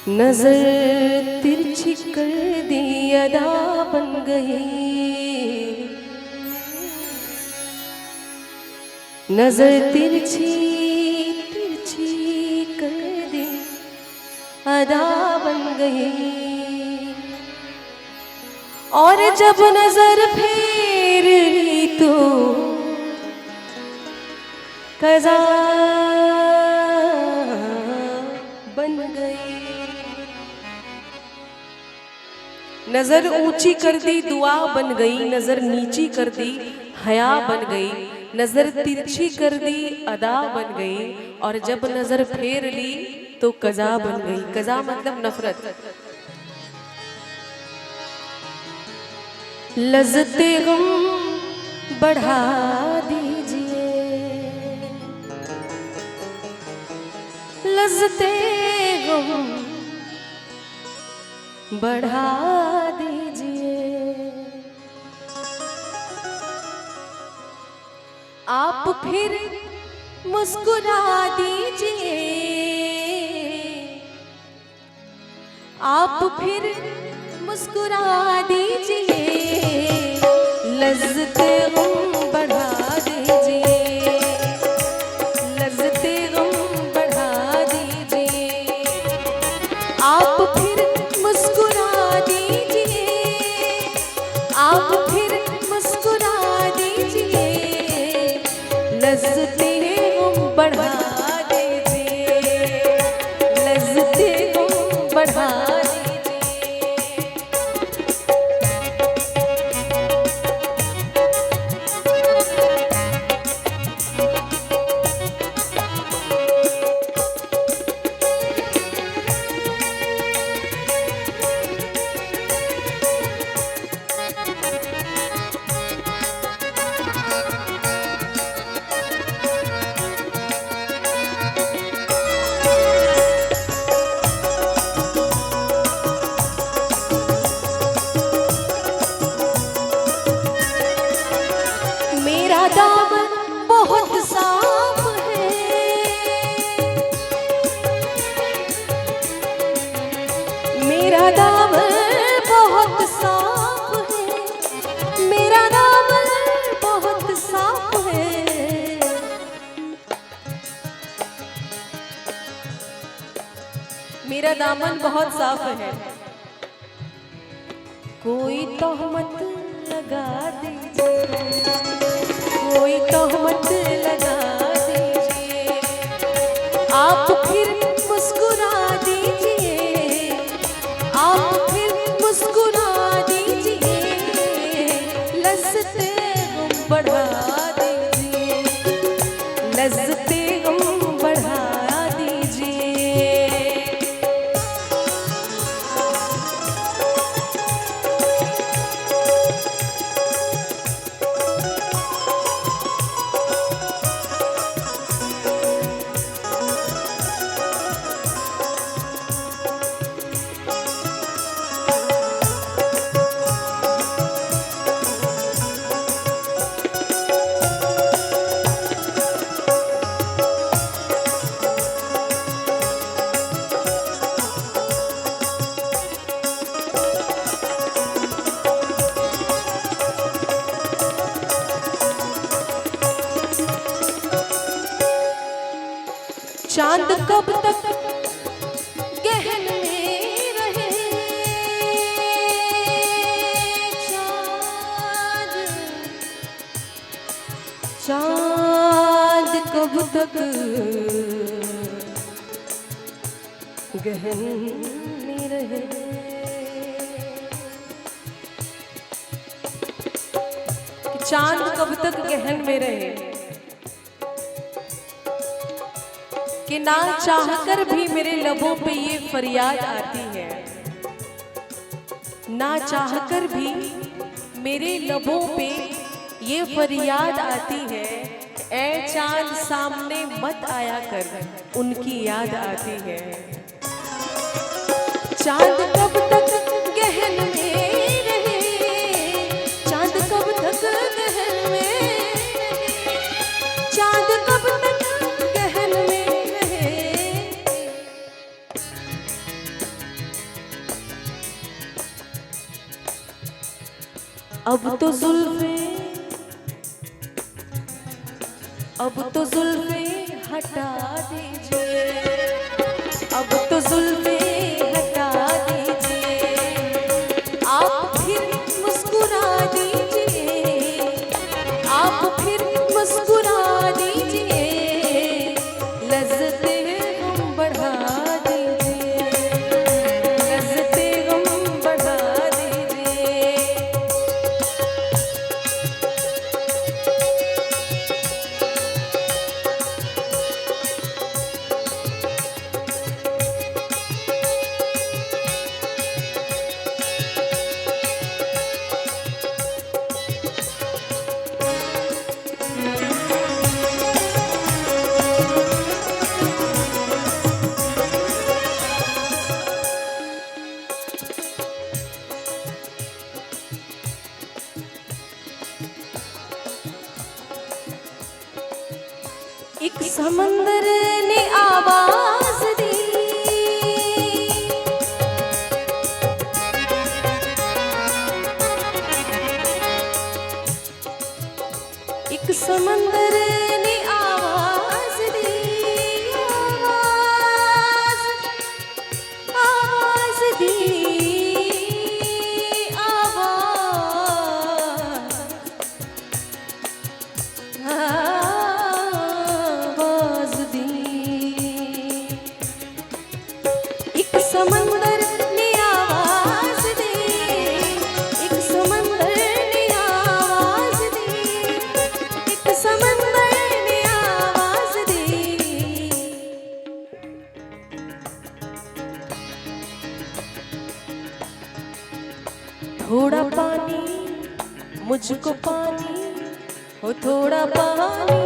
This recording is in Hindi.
नजर तिरछी कर दी अदा बन गई, नजर तिरछी तिरछी कर दी अदा बन गई। और जब नजर फेर ली तो कज़ा बन गई। नजर ऊंची कर दी दुआ बन गई, नजर नीची कर दी हया बन गई, नजर तिरछी कर दी अदा बन गई। और जब नजर फेर ली तो कज़ा बन गई। कज़ा मतलब नफरत। लज़्ज़ते गम बढ़ा दीजिए, लज़्ज़ते गम बढ़ा दीजिए। आप फिर मुस्कुरा दीजिए, आप फिर मुस्कुरा दीजिए। लज़्ज़ते गम बढ़ा दीजिए, लज़्ज़ते गम बढ़ा दीजिए। आप फिर मुस्कुरा दीजिए, आप फिर मुस्कुरा दीजिए। लज़्ज़ते गम बढ़ा दीजिए, लज़्ज़ते गम बढ़ा दामन बहुत साफ है, मेरा दामन बहुत साफ है, मेरा दामन बहुत साफ है। मेरा दामन बहुत साफ है, कोई तोहमत लगा दीजिए, कोई तोहमत लगा दीजिए। आप फिर मुस्कुरा दीजिए, आप फिर मुस्कुरा दीजिए। लज़्ज़ते गम बढ़ा दीजिए, लज़्ज़ते गम बढ़ा दीजिए। चांद कब तक गहन में रहे, चांद चांद कब तक गहन में रहे। चांद कब तक गहन में रहे कि ना चाहकर भी मेरे लबों पे ये फरियाद आती है, ना चाहकर भी मेरे लबों पे ये फरियाद आती है। ऐ चांद सामने मत आया कर, उनकी याद आती है। चांद कब तक गहन में रहे, चांद कब तक गहन में रहे, चांद कब तक गहन में रहे। अब तो जुल्फे हटा दीजिए, अब तो जुल्फे हटा दीजिए, आप फिर मुस्कुरा दीजिए, आप फिर मुस्कुरा दीजिए, लज्जते गम बढ़ा दीजिए, लज्जते गम बढ़ा दीजिए। एक समंदर ने आवाज दी, एक समंदर ने आवाज दी, आवाज आवाज दी, आवाज समंदर ने आवाज दी, एक समंदर ने आवाज दी, एक समंदर ने आवाज दी। थोड़ा पानी मुझको पानी, हो थोड़ा पानी